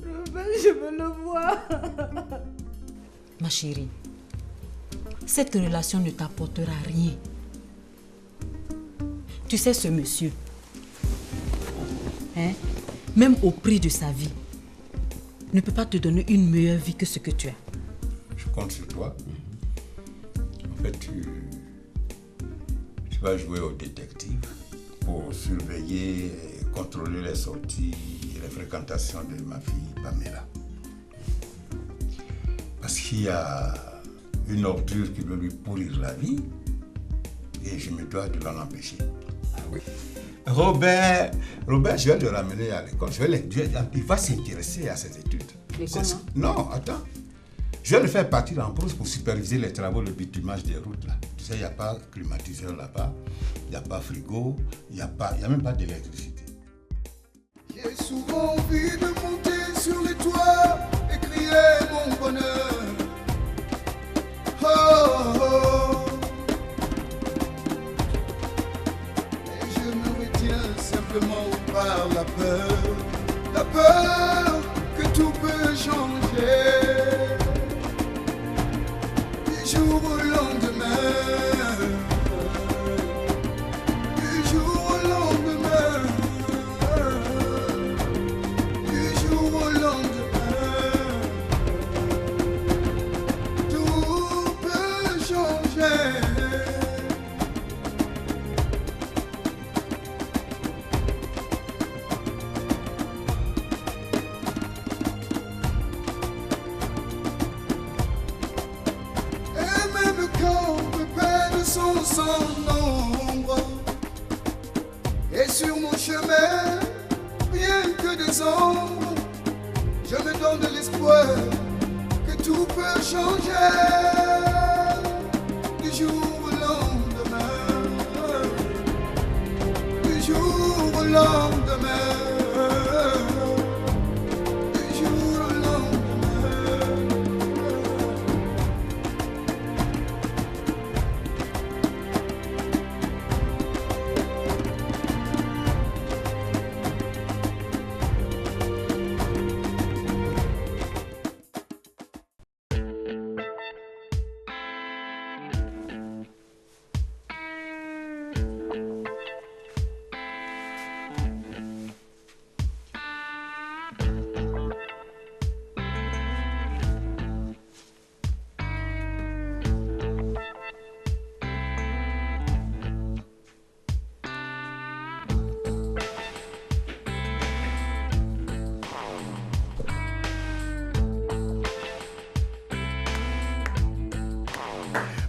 Robert, je veux le voir. Ma chérie, cette relation ne t'apportera rien. Tu sais ce monsieur, hein, même au prix de sa vie, ne peut pas te donner une meilleure vie que ce que tu as. Je compte sur toi. En fait, tu vas jouer au détective pour surveiller et contrôler les sorties et les fréquentations de ma fille Pamela. Parce qu'il y a une ordure qui veut lui pourrir la vie et je me dois de l'en empêcher. Ah oui. Robert, je vais le ramener à l'école. Il va s'intéresser à ses études. Non, attends. Je vais le faire partir en brousse pour superviser les travaux de bitumage des routes là. Tu sais, il n'y a pas climatiseur là-bas, il n'y a pas frigo, il n'y a même pas d'électricité. J'ai souvent envie de monter sur les toits et crier mon bonheur. Oh, oh, oh. Et je me retiens simplement par la peur que tout peut changer. Du jour au lendemain, du jour au lendemain, du jour au lendemain, tout peut changer. Sans nombre, et sur mon chemin, rien que des ombres, je me donne de l'espoir que tout peut changer. Du jour au lendemain, du jour au lendemain.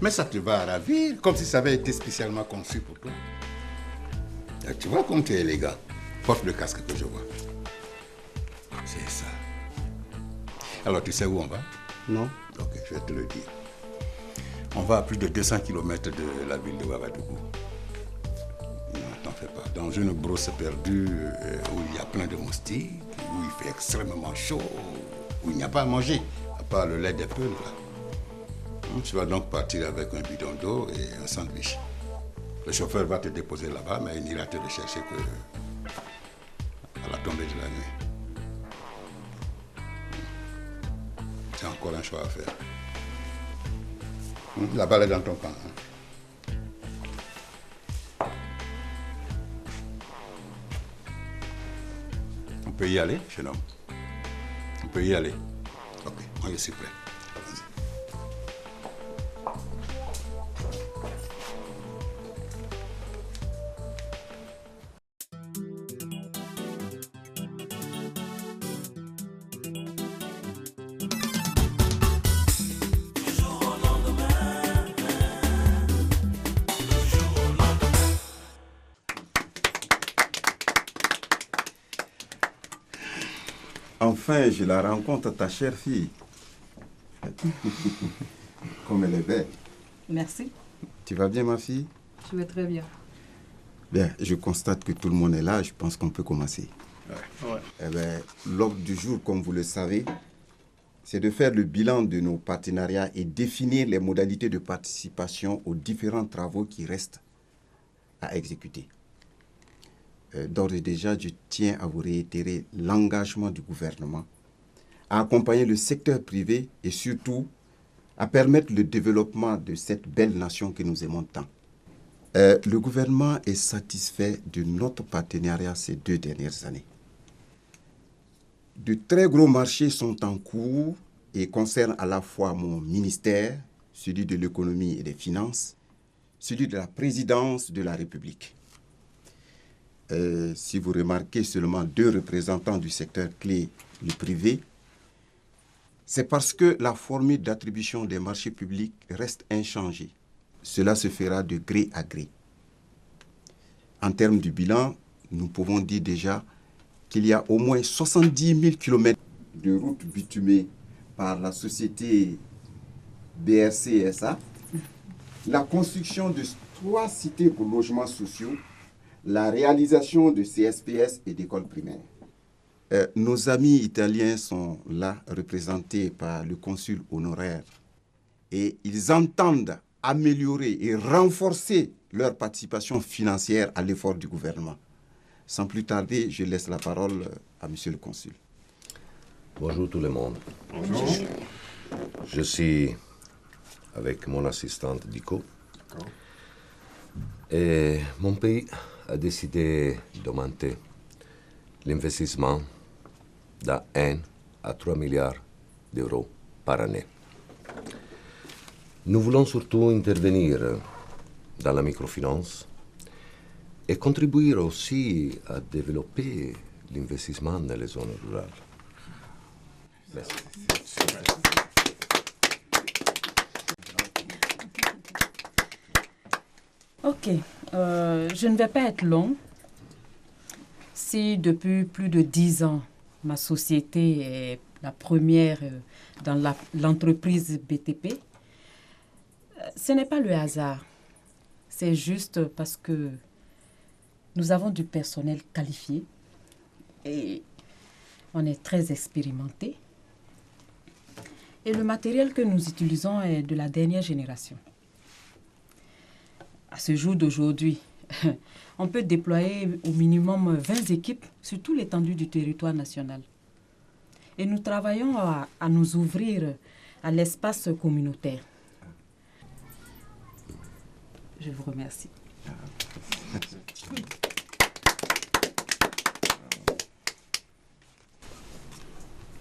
Mais ça te va ravir, comme si ça avait été spécialement conçu pour toi. Tu vois comme tu es élégant. Porte le casque que je vois. C'est ça. Alors, tu sais où on va? Non. Ok, je vais te le dire. On va à plus de 200 km de la ville de Ouagadougou. Non, t'en fais pas. Dans une brousse perdue où il y a plein de moustiques, où il fait extrêmement chaud, où il n'y a pas à manger, à part le lait des peuls, là. Tu vas donc partir avec un bidon d'eau et un sandwich. Le chauffeur va te déposer là-bas, mais il n'ira te rechercher que à la tombée de la nuit. C'est encore un choix à faire. La balle est dans ton camp. On peut y aller, jeune homme? On peut y aller? Ok, moi je suis prêt. Enfin, je la rencontre, ta chère fille. Comme elle est belle. Merci. Tu vas bien, ma fille? Je vais très bien. Bien, je constate que tout le monde est là. Je pense qu'on peut commencer. Ouais. Eh bien, l'ordre du jour, comme vous le savez, c'est de faire le bilan de nos partenariats et définir les modalités de participation aux différents travaux qui restent à exécuter. d'ores et déjà, je tiens à vous réitérer l'engagement du gouvernement à accompagner le secteur privé et surtout à permettre le développement de cette belle nation que nous aimons tant. Le gouvernement est satisfait de notre partenariat ces 2 dernières années. De très gros marchés sont en cours et concernent à la fois mon ministère, celui de l'économie et des finances, celui de la présidence de la République. Si vous remarquez seulement 2 représentants du secteur clé, le privé, c'est parce que la formule d'attribution des marchés publics reste inchangée. Cela se fera de gré à gré. En termes du bilan, nous pouvons dire déjà qu'il y a au moins 70 000 km de routes bitumées par la société BRC SA, la construction de 3 cités pour logements sociaux, la réalisation de CSPS et d'écoles primaires. Nos amis italiens sont là, représentés par le consul honoraire, et ils entendent améliorer et renforcer leur participation financière à l'effort du gouvernement. Sans plus tarder, je laisse la parole à monsieur le consul. Bonjour tout le monde. Bonjour. Je suis avec mon assistante Dico. Et mon pays a décidé d'augmenter l'investissement de 1 à 3 milliards d'euros par année. Nous voulons surtout intervenir dans la microfinance et contribuer aussi à développer l'investissement dans les zones rurales. Merci. Ok, je ne vais pas être long. Si depuis plus de 10 ans, ma société est la première dans l'entreprise BTP, ce n'est pas le hasard. C'est juste parce que nous avons du personnel qualifié et on est très expérimenté. Et le matériel que nous utilisons est de la dernière génération. À ce jour d'aujourd'hui, on peut déployer au minimum 20 équipes sur toute l'étendue du territoire national. Et nous travaillons à nous ouvrir à l'espace communautaire. Je vous remercie.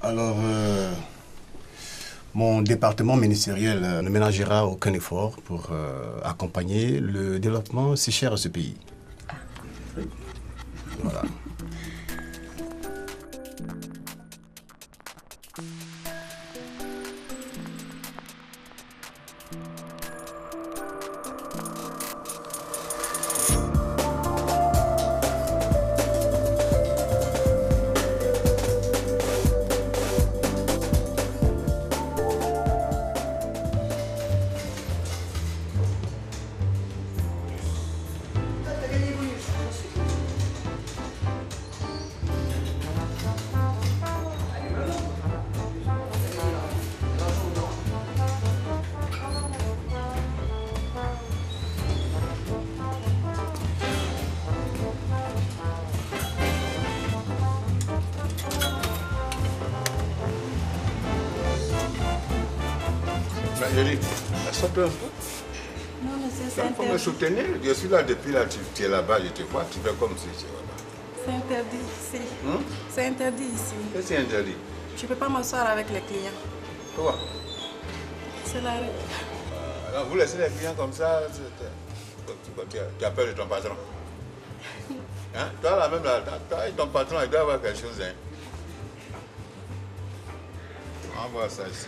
Alors, mon département ministériel ne ménagera aucun effort pour accompagner le développement si cher à ce pays. Voilà. Eric, saute un peu. Non, monsieur, c'est Il faut me interdit. soutenir. Je suis là depuis là, tu es là-bas, je te vois, tu fais comme si tu es là. C'est interdit ici. C'est interdit ici. Qu'est-ce qui est interdit? Je ne peux pas m'asseoir avec les clients. Quoi? C'est la règle. Alors, vous laissez les clients comme ça, tu as peur de ton patron. Hein? Toi, là même, là, toi et ton patron, il doit avoir quelque chose. Hein? On va voir ça ici.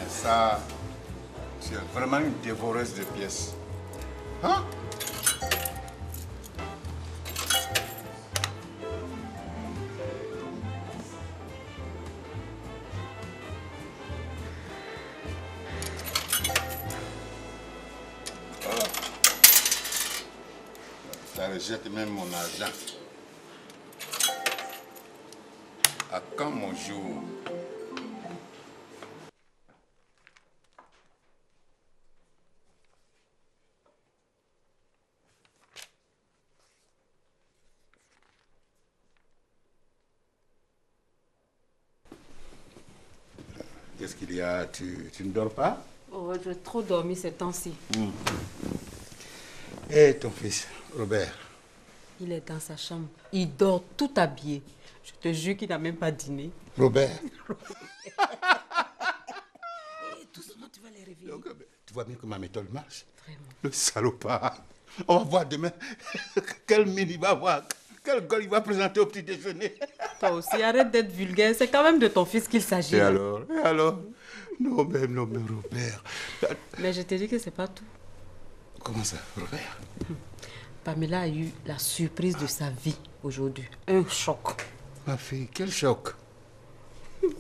Ça, c'est vraiment une dévoreuse de pièces. Hein? Ça rejette même mon argent. À quand mon jour? qu'est-ce qu'il y a? Tu ne dors pas? Oh, j'ai trop dormi ces temps-ci. Et ton fils, Robert? Il est dans sa chambre. Il dort tout habillé. Je te jure qu'il n'a même pas dîné. Robert? Doucement, tu vas les réveiller. Donc, tu vois bien que ma méthode marche. Vraiment. Le salopard. On va voir demain quel mine il va avoir. Quel gueule il va présenter au petit déjeuner. Toi aussi, arrête d'être vulgaire. C'est quand même de ton fils qu'il s'agit. Et là. alors? Non, mais Robert. Mais je te dis que c'est pas tout. Comment ça, Robert? Pamela a eu la surprise de sa vie aujourd'hui. Un choc. Ma fille, quel choc. Nous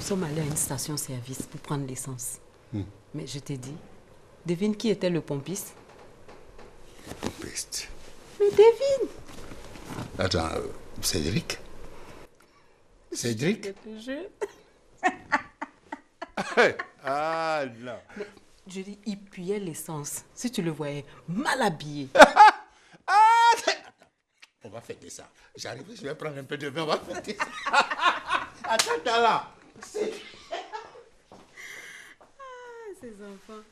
sommes allés à une station-service pour prendre l'essence. Mais je t'ai dit, devine qui était le pompiste? Pompiste. Mais devine! Attends, Cédric? Cédric? Je te jure. Ah non. Mais, je dis, il puait l'essence. Si tu le voyais, mal habillé. On va fêter ça. J'arrive, je vais prendre un peu de vin, on va fêter ça. Attends là. Ces enfants.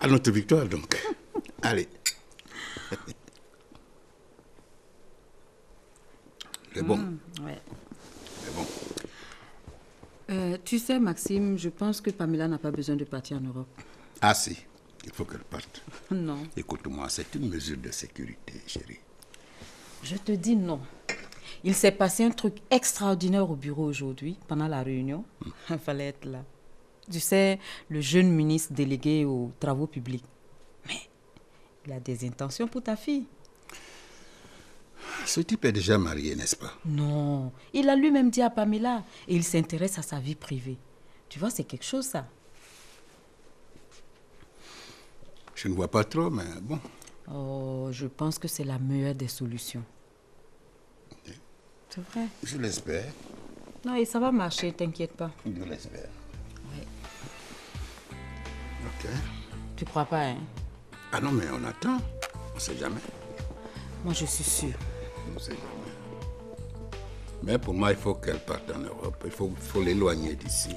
À notre victoire, donc. Allez. C'est bon. Ouais. C'est bon. Tu sais, Maxime, je pense que Pamela n'a pas besoin de partir en Europe. Ah si, il faut qu'elle parte. Non. Écoute-moi, c'est une mesure de sécurité, chérie. Je te dis non. Il s'est passé un truc extraordinaire au bureau aujourd'hui, pendant la réunion. Il fallait être là. Tu sais, le jeune ministre délégué aux travaux publics. Mais il a des intentions pour ta fille. Ce type est déjà marié, n'est-ce pas? Non, il a lui-même dit à Pamela et il s'intéresse à sa vie privée. Tu vois, c'est quelque chose, ça. Je ne vois pas trop, mais bon. Oh, je pense que c'est la meilleure des solutions. C'est vrai. Je l'espère. Non, et ça va marcher, t'inquiète pas. Je l'espère. Oui. Ok. Tu crois pas, hein? Ah non, mais on attend. On ne sait jamais. Moi, je suis sûre. On ne sait jamais. Mais pour moi, il faut qu'elle parte en Europe. Il faut l'éloigner d'ici.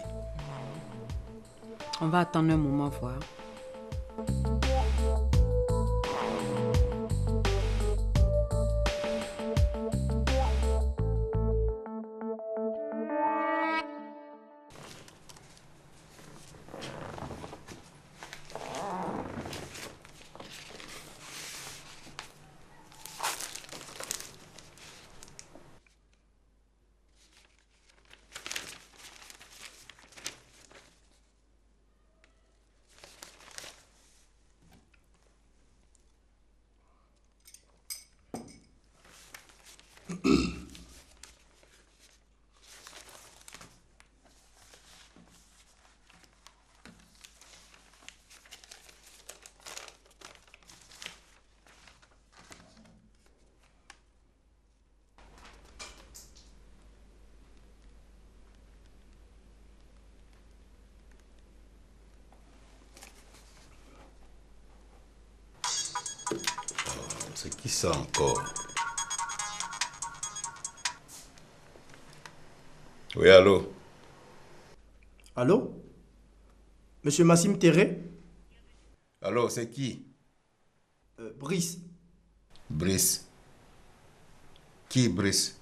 On va attendre un moment, voir. C'est qui ça encore? Oui, allô? Allô? Monsieur Massim Terré? Allô, c'est qui? Brice. Brice. Qui Brice?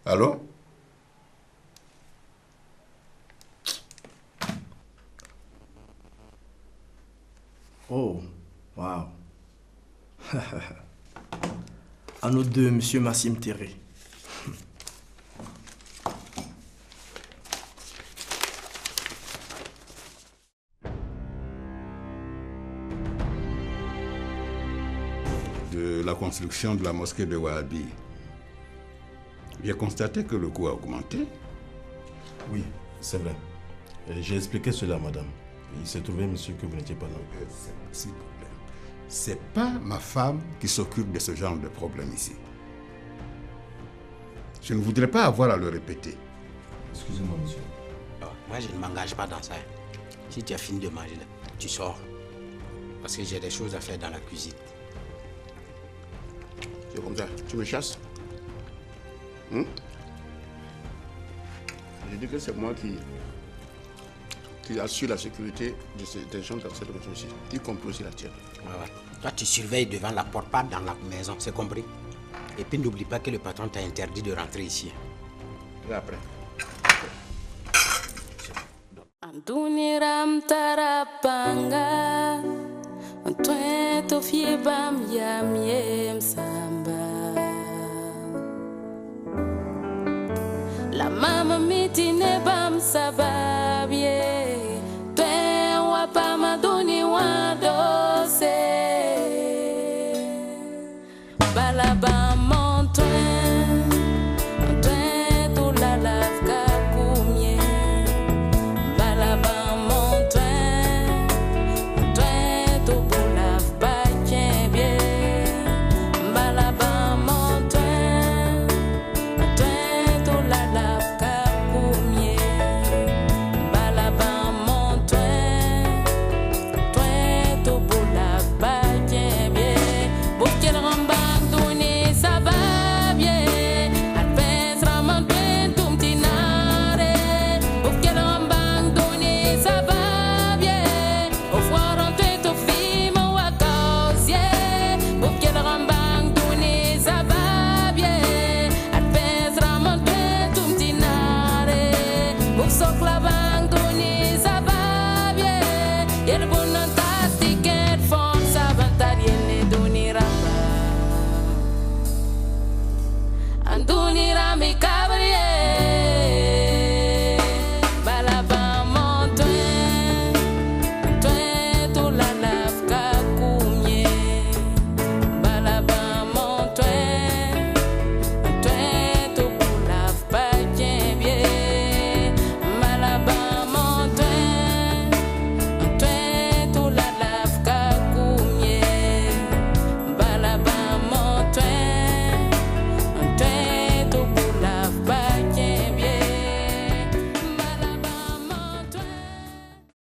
Allô? Oh, waouh. À nous deux, monsieur Massim Terré. De la construction de la mosquée de Wahabi. J'ai constaté que le coût a augmenté. Oui, c'est vrai. J'ai expliqué cela à madame. Il s'est trouvé, monsieur, que vous n'étiez pas là. C'est problème. C'est pas ma femme qui s'occupe de ce genre de problème ici. Je ne voudrais pas avoir à le répéter. Excusez-moi, monsieur. Oh, moi, je ne m'engage pas dans ça. Si tu as fini de manger, là, tu sors. Parce que j'ai des choses à faire dans la cuisine. C'est comme ça, tu me chasses? Je dis que c'est moi qui assure la sécurité des gens dans cette maison ici, y compris aussi la tienne. Ouais. Toi, tu surveilles devant la porte, pas dans la maison, c'est compris? Et puis n'oublie pas que le patron t'a interdit de rentrer ici. Et après. Antuniram tarapanga, Antoine fie bam yam yem samba. La mama mitine bam sabab ye.